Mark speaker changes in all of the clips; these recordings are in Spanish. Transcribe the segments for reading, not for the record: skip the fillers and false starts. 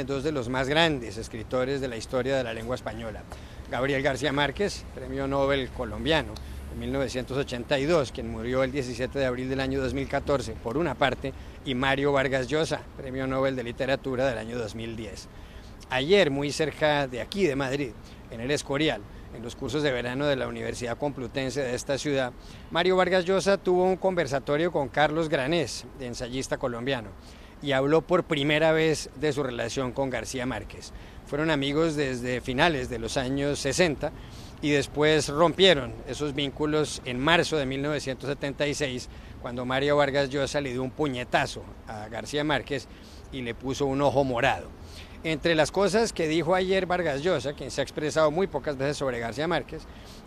Speaker 1: Dos de los más grandes escritores de la historia de la lengua española, Gabriel García Márquez, premio Nobel colombiano en 1982, quien murió el 17 de abril del año 2014, por una parte, y Mario Vargas Llosa, premio Nobel de literatura del año 2010. Ayer, muy cerca de aquí, de Madrid, en el Escorial, en los cursos de verano de la Universidad Complutense de esta ciudad, Mario Vargas Llosa tuvo un conversatorio con Carlos Granés, ensayista colombiano, y habló por primera vez de su relación con García Márquez. Fueron amigos desde finales de los años 60 y después rompieron esos vínculos en marzo de 1976, cuando Mario Vargas Llosa le dio un puñetazo a García Márquez y le puso un ojo morado. Entre las cosas que dijo ayer Vargas Llosa, quien se ha expresado muy pocas veces sobre García Márquez,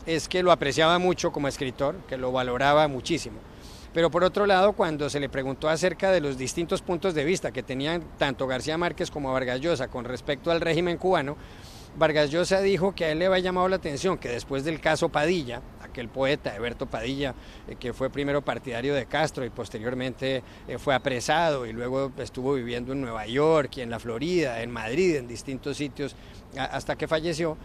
Speaker 1: es que lo apreciaba mucho como escritor, que lo valoraba muchísimo. Pero por otro lado, cuando se le preguntó acerca de los distintos puntos de vista que tenían tanto García Márquez como Vargas Llosa con respecto al régimen cubano, Vargas Llosa dijo que a él le había llamado la atención que después del caso Padilla, aquel poeta, Heberto Padilla, que fue primero partidario de Castro y posteriormente fue apresado y luego estuvo viviendo en Nueva York y en la Florida, en Madrid, en distintos sitios, hasta que falleció,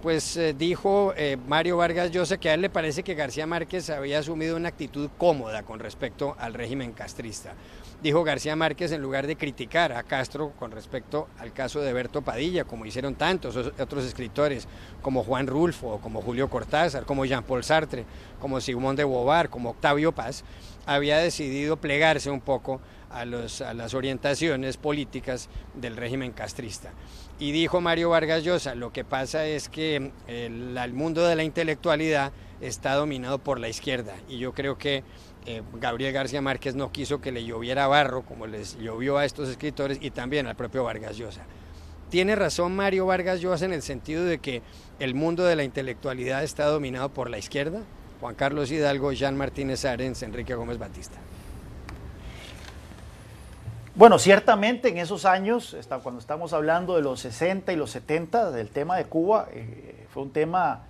Speaker 1: pues dijo Mario Vargas Llosa que a él le parece que García Márquez había asumido una actitud cómoda con respecto al régimen castrista. Dijo García Márquez, en lugar de criticar a Castro con respecto al caso de Heberto Padilla, como hicieron tantos otros escritores, como Juan Rulfo, como Julio Cortázar, como Jean-Paul Sartre, como Simón de Beauvoir, como Octavio Paz, había decidido plegarse un poco a las orientaciones políticas del régimen castrista. Y dijo Mario Vargas Llosa, lo que pasa es que el mundo de la intelectualidad está dominado por la izquierda, y yo creo que Gabriel García Márquez no quiso que le lloviera barro como les llovió a estos escritores y también al propio Vargas Llosa. Tiene razón Mario Vargas Llosa en el sentido de que el mundo de la intelectualidad está dominado por la izquierda. Juan Carlos Hidalgo, Jean Martínez Arens, Enrique Gómez Batista.
Speaker 2: Bueno, ciertamente en esos años, cuando estamos hablando de los 60 y los 70, del tema de Cuba, fue un tema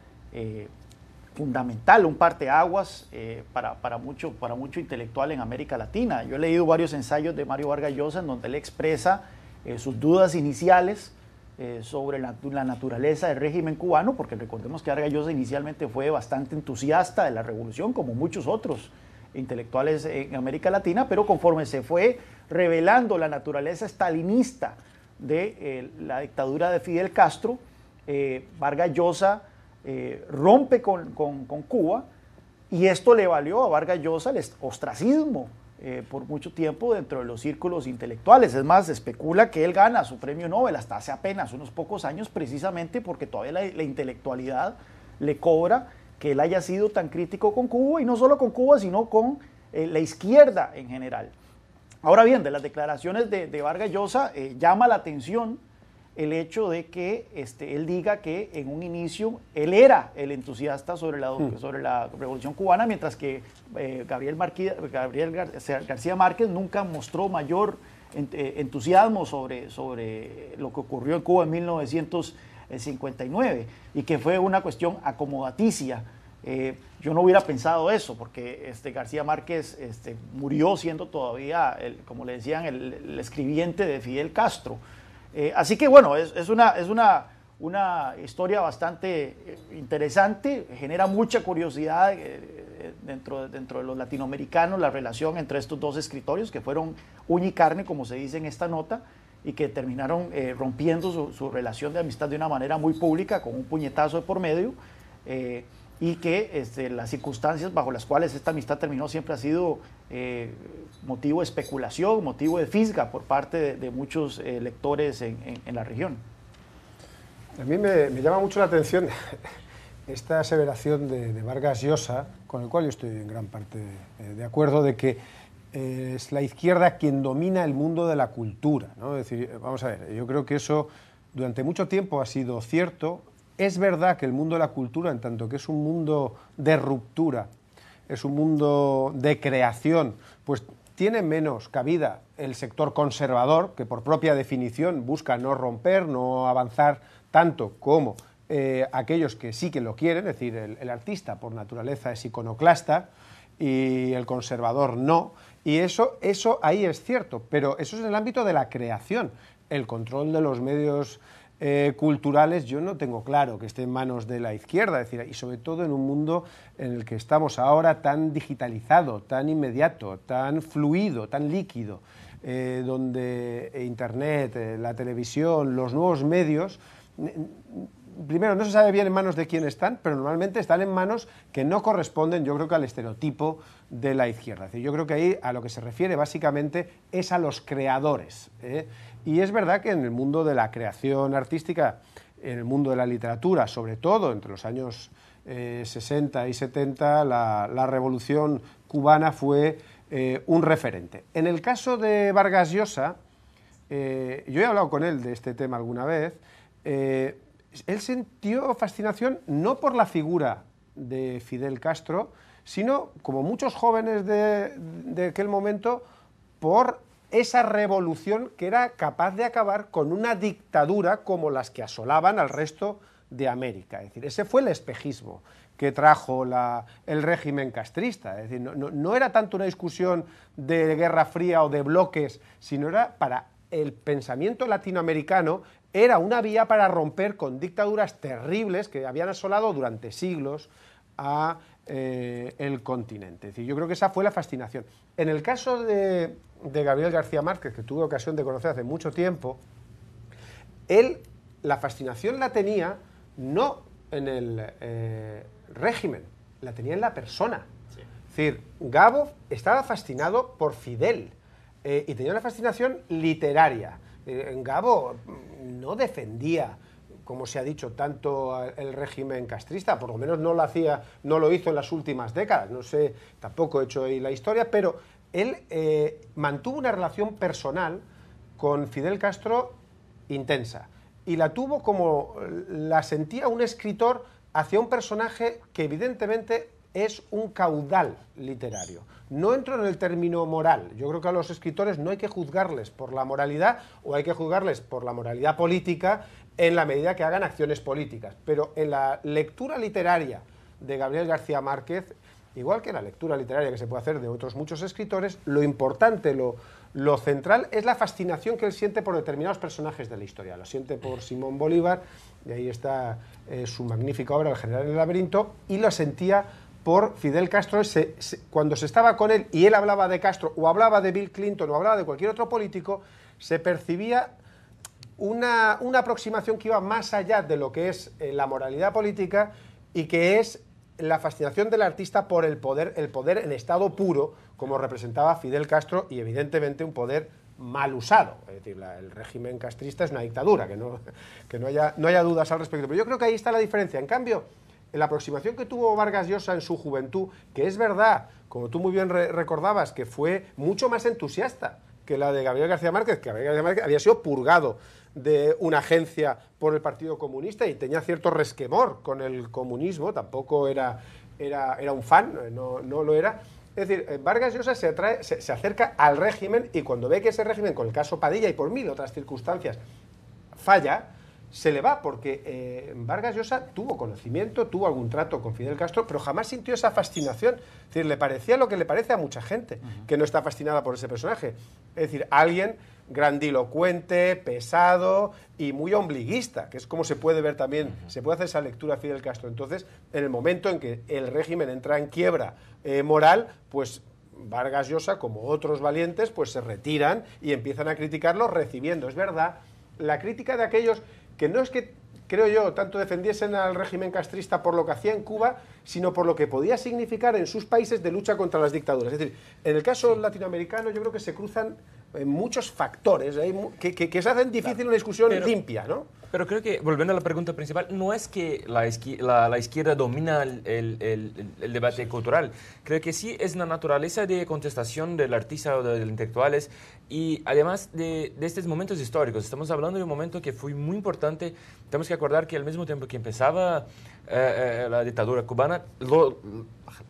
Speaker 2: fundamental, un parteaguas para mucho intelectual en América Latina. Yo he leído varios ensayos de Mario Vargas Llosa en donde él expresa sus dudas iniciales sobre la naturaleza del régimen cubano, porque recordemos que Vargas Llosa inicialmente fue bastante entusiasta de la revolución, como muchos otros intelectuales en América Latina, pero conforme se fue revelando la naturaleza stalinista de la dictadura de Fidel Castro, Vargas Llosa rompe con Cuba, y esto le valió a Vargas Llosa el ostracismo por mucho tiempo dentro de los círculos intelectuales. Es más, se especula que él gana su premio Nobel hasta hace apenas unos pocos años, precisamente porque todavía la intelectualidad le cobra que él haya sido tan crítico con Cuba, y no solo con Cuba, sino con la izquierda en general. Ahora bien, de las declaraciones de Vargas Llosa, llama la atención el hecho de que él diga que en un inicio él era el entusiasta sobre la revolución cubana, mientras que Gabriel García Márquez nunca mostró mayor entusiasmo sobre lo que ocurrió en Cuba en 1959, y que fue una cuestión acomodaticia. Yo no hubiera pensado eso, porque García Márquez murió siendo todavía, como le decían, el escribiente de Fidel Castro. Así que bueno, es una historia bastante interesante, genera mucha curiosidad dentro de los latinoamericanos, la relación entre estos dos escritores que fueron uña y carne, como se dice en esta nota, y que terminaron rompiendo su relación de amistad de una manera muy pública, con un puñetazo de por medio, y que las circunstancias bajo las cuales esta amistad terminó siempre ha sido motivo de especulación, motivo de fisga por parte de muchos lectores en la región.
Speaker 3: A mí me llama mucho la atención esta aseveración de Vargas Llosa, con el cual yo estoy en gran parte de acuerdo, de que es la izquierda quien domina el mundo de la cultura, ¿no? Es decir, vamos a ver, yo creo que eso durante mucho tiempo ha sido cierto. Es verdad que el mundo de la cultura, en tanto que es un mundo de ruptura, es un mundo de creación, pues tiene menos cabida el sector conservador, que por propia definición busca no romper, no avanzar tanto como aquellos que sí que lo quieren, es decir, el artista por naturaleza es iconoclasta, y el conservador no. Y eso ahí es cierto, pero eso es en el ámbito de la creación. El control de los medios culturales yo no tengo claro que esté en manos de la izquierda, es decir, y sobre todo en un mundo en el que estamos ahora tan digitalizado, tan inmediato, tan fluido, tan líquido, donde Internet, la televisión, los nuevos medios, primero no se sabe bien en manos de quién están, pero normalmente están en manos que no corresponden, yo creo, que al estereotipo de la izquierda. Es decir, yo creo que ahí a lo que se refiere básicamente es a los creadores, ¿eh? Y es verdad que en el mundo de la creación artística, en el mundo de la literatura, sobre todo entre los años 60 y 70, la revolución cubana fue un referente. En el caso de Vargas Llosa, yo he hablado con él de este tema alguna vez, él sintió fascinación no por la figura de Fidel Castro, sino, como muchos jóvenes de aquel momento, por esa revolución que era capaz de acabar con una dictadura como las que asolaban al resto de América. Es decir, ese fue el espejismo que trajo el régimen castrista. Es decir, no era tanto una discusión de Guerra Fría o de bloques, sino era para el pensamiento latinoamericano, era una vía para romper con dictaduras terribles que habían asolado durante siglos a el continente. Es decir, yo creo que esa fue la fascinación. En el caso de Gabriel García Márquez, que tuve ocasión de conocer hace mucho tiempo, él la fascinación la tenía no en el régimen, la tenía en la persona. Sí. Es decir, Gabo estaba fascinado por Fidel y tenía una fascinación literaria. Gabo no defendía, como se ha dicho, tanto el régimen castrista, por lo menos no lo hizo en las últimas décadas, no sé, tampoco he hecho ahí la historia, pero él mantuvo una relación personal con Fidel Castro intensa, y la tuvo como la sentía un escritor hacia un personaje que evidentemente es un caudal literario. No entro en el término moral. Yo creo que a los escritores no hay que juzgarles por la moralidad, o hay que juzgarles por la moralidad política en la medida que hagan acciones políticas. Pero en la lectura literaria de Gabriel García Márquez, igual que en la lectura literaria que se puede hacer de otros muchos escritores, lo importante, lo central es la fascinación que él siente por determinados personajes de la historia. Lo siente por Simón Bolívar, y ahí está su magnífica obra El general en el laberinto, y lo sentía por Fidel Castro. Cuando se estaba con él y él hablaba de Castro, o hablaba de Bill Clinton, o hablaba de cualquier otro político, se percibía una aproximación que iba más allá de lo que es la moralidad política, y que es la fascinación del artista por el poder en estado puro, como representaba Fidel Castro, y evidentemente un poder mal usado. Es decir, el régimen castrista es una dictadura, que no haya dudas al respecto. Pero yo creo que ahí está la diferencia. En cambio, en la aproximación que tuvo Vargas Llosa en su juventud, que es verdad, como tú muy bien recordabas, que fue mucho más entusiasta que la de Gabriel García Márquez, que Gabriel García Márquez había sido purgado de una agencia por el Partido Comunista y tenía cierto resquemor con el comunismo, tampoco era un fan, no lo era. Es decir, Vargas Llosa se acerca al régimen, y cuando ve que ese régimen, con el caso Padilla y por mil otras circunstancias, falla, se le va, porque Vargas Llosa tuvo conocimiento, tuvo algún trato con Fidel Castro, pero jamás sintió esa fascinación. Es decir, le parecía lo que le parece a mucha gente, que no está fascinada por ese personaje. Es decir, alguien grandilocuente, pesado y muy ombliguista, que es como se puede ver también, se puede hacer esa lectura a Fidel Castro. Entonces, en el momento en que el régimen entra en quiebra moral, pues Vargas Llosa, como otros valientes, pues se retiran y empiezan a criticarlo, recibiendo, es verdad, la crítica de aquellos que no es que, creo yo, tanto defendiesen al régimen castrista por lo que hacía en Cuba, sino por lo que podía significar en sus países de lucha contra las dictaduras. Es decir, en el caso latinoamericano yo creo que se cruzan muchos factores que se hacen difícil una discusión limpia, ¿no?
Speaker 4: Pero creo que, volviendo a la pregunta principal, no es que la izquierda domina el debate cultural. Creo que sí es la naturaleza de contestación del artista o de los intelectuales, y además de estos momentos históricos. Estamos hablando de un momento que fue muy importante. Tenemos que acordar que al mismo tiempo que empezaba la dictadura cubana,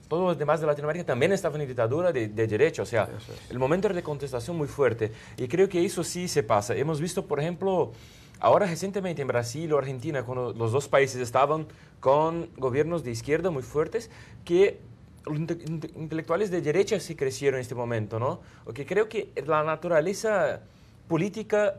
Speaker 4: todos los demás de Latinoamérica también estaban en dictadura de derecho. O sea, el momento de contestación muy fuerte. Y creo que eso sí se pasa. Hemos visto, por ejemplo, ahora recientemente en Brasil o Argentina, cuando los dos países estaban con gobiernos de izquierda muy fuertes, que los intelectuales de derecha se crecieron en este momento, ¿no? Porque creo que la naturaleza política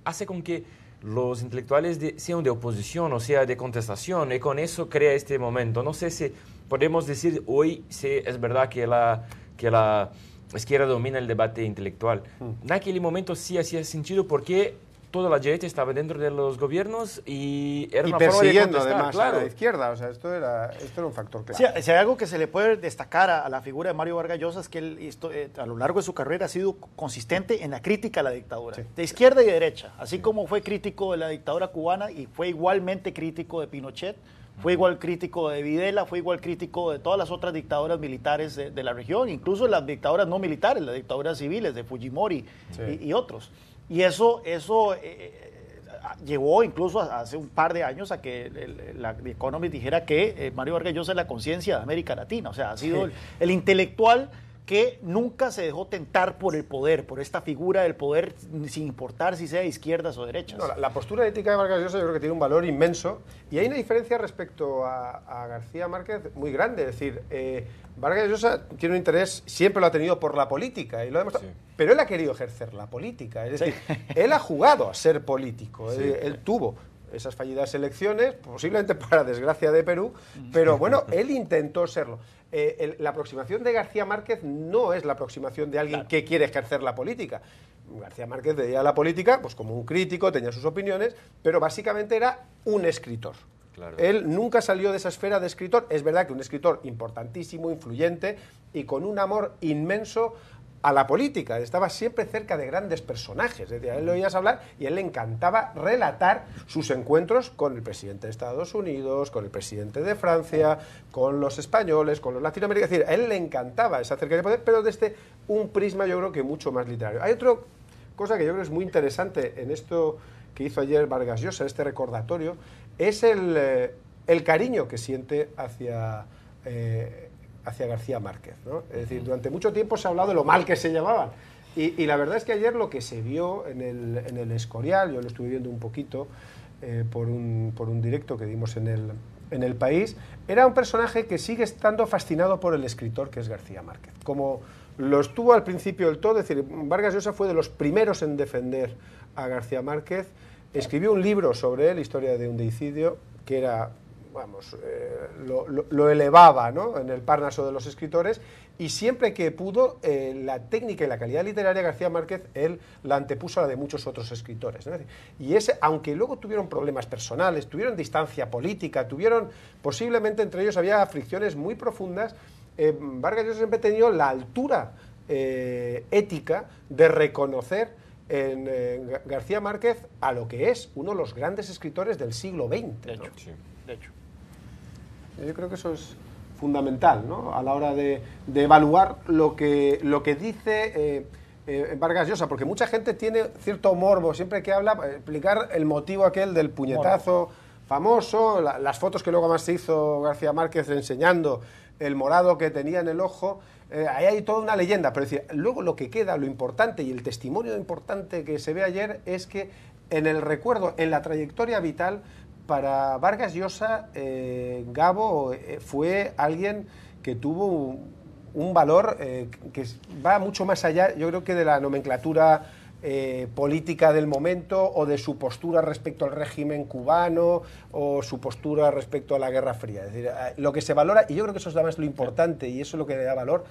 Speaker 4: hace con que los intelectuales sean de oposición, o sea, de contestación, y con eso crea este momento. No sé si podemos decir hoy si es verdad que la izquierda domina el debate intelectual. En aquel momento sí hacía sentido porque toda la derecha estaba dentro de los gobiernos y era una forma de
Speaker 3: persiguiendo
Speaker 4: contestar,
Speaker 3: además
Speaker 4: claro.
Speaker 3: a la izquierda, o sea, esto era un factor clave.
Speaker 2: Si hay algo que se le puede destacar a la figura de Mario Vargas Llosa es que él a lo largo de su carrera ha sido consistente en la crítica a la dictadura, de izquierda y de derecha, así como fue crítico de la dictadura cubana y fue igualmente crítico de Pinochet, fue igual crítico de Videla, fue igual crítico de todas las otras dictaduras militares de la región, incluso las dictaduras no militares, las dictaduras civiles de Fujimori y otros. Y eso llevó incluso hace un par de años a que The Economist dijera que Mario Vargas Llosa es la conciencia de América Latina. O sea, ha sido el intelectual que nunca se dejó tentar por el poder, por esta figura del poder, sin importar si sea de izquierdas o derechas.
Speaker 3: No, la postura ética de Vargas Llosa yo creo que tiene un valor inmenso y hay una diferencia respecto a García Márquez muy grande. Es decir, Vargas Llosa tiene un interés, siempre lo ha tenido por la política y lo ha demostrado, pero él ha querido ejercer la política. Es decir, él ha jugado a ser político, él tuvo esas fallidas elecciones, posiblemente para desgracia de Perú, pero bueno, él intentó serlo. La aproximación de García Márquez no es la aproximación de alguien que quiere ejercer la política. García Márquez veía la política pues como un crítico, tenía sus opiniones, pero básicamente era un escritor. Claro. Él nunca salió de esa esfera de escritor. Es verdad que un escritor importantísimo, influyente y con un amor inmenso a la política. Estaba siempre cerca de grandes personajes. Es decir, a él lo oías hablar y a él le encantaba relatar sus encuentros con el presidente de Estados Unidos, con el presidente de Francia, con los españoles, con los latinoamericanos. Es decir, a él le encantaba esa cercanía de poder, pero desde un prisma yo creo que mucho más literario. Hay otra cosa que yo creo es muy interesante en esto que hizo ayer Vargas Llosa, este recordatorio, es el cariño que siente hacia García Márquez, ¿no? Es decir, durante mucho tiempo se ha hablado de lo mal que se llevaban y la verdad es que ayer lo que se vio en el Escorial, yo lo estuve viendo un poquito por un directo que dimos en el País, era un personaje que sigue estando fascinado por el escritor que es García Márquez, como lo estuvo al principio del todo. Es decir, Vargas Llosa fue de los primeros en defender a García Márquez, escribió un libro sobre él, Historia de un deicidio, que era, vamos, lo elevaba, ¿no?, en el Parnaso de los escritores, y siempre que pudo, la técnica y la calidad literaria de García Márquez, él la antepuso a la de muchos otros escritores, ¿no? Y aunque luego tuvieron problemas personales, tuvieron distancia política, posiblemente entre ellos había fricciones muy profundas, Vargas Llosa siempre ha tenido la altura ética de reconocer en García Márquez a lo que es uno de los grandes escritores del siglo XX.
Speaker 2: De hecho,
Speaker 3: ¿no?
Speaker 2: de hecho.
Speaker 3: Yo creo que eso es fundamental, ¿no?, a la hora de evaluar lo que dice Vargas Llosa, porque mucha gente tiene cierto morbo siempre que habla, explicar el motivo aquel del puñetazo famoso, las fotos que luego más se hizo García Márquez enseñando el morado que tenía en el ojo. Ahí hay toda una leyenda, pero luego lo que queda, lo importante y el testimonio importante que se ve ayer es que en el recuerdo, en la trayectoria vital, para Vargas Llosa, Gabo fue alguien que tuvo un valor que va mucho más allá, yo creo, que de la nomenclatura política del momento o de su postura respecto al régimen cubano o su postura respecto a la Guerra Fría. Es decir, lo que se valora, y yo creo que eso es además lo importante y eso es lo que le da valor,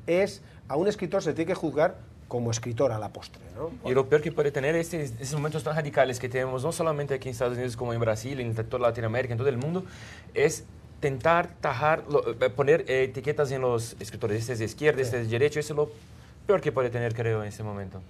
Speaker 3: es a un escritor se tiene que juzgar como escritor a la postre, ¿no?
Speaker 4: Y lo peor que puede tener esos momentos tan radicales que tenemos, no solamente aquí en Estados Unidos como en Brasil, en toda Latinoamérica, en todo el mundo, es tentar poner etiquetas en los escritores. Este es de izquierda, este es de derecha. Eso es lo peor que puede tener, creo, en ese momento.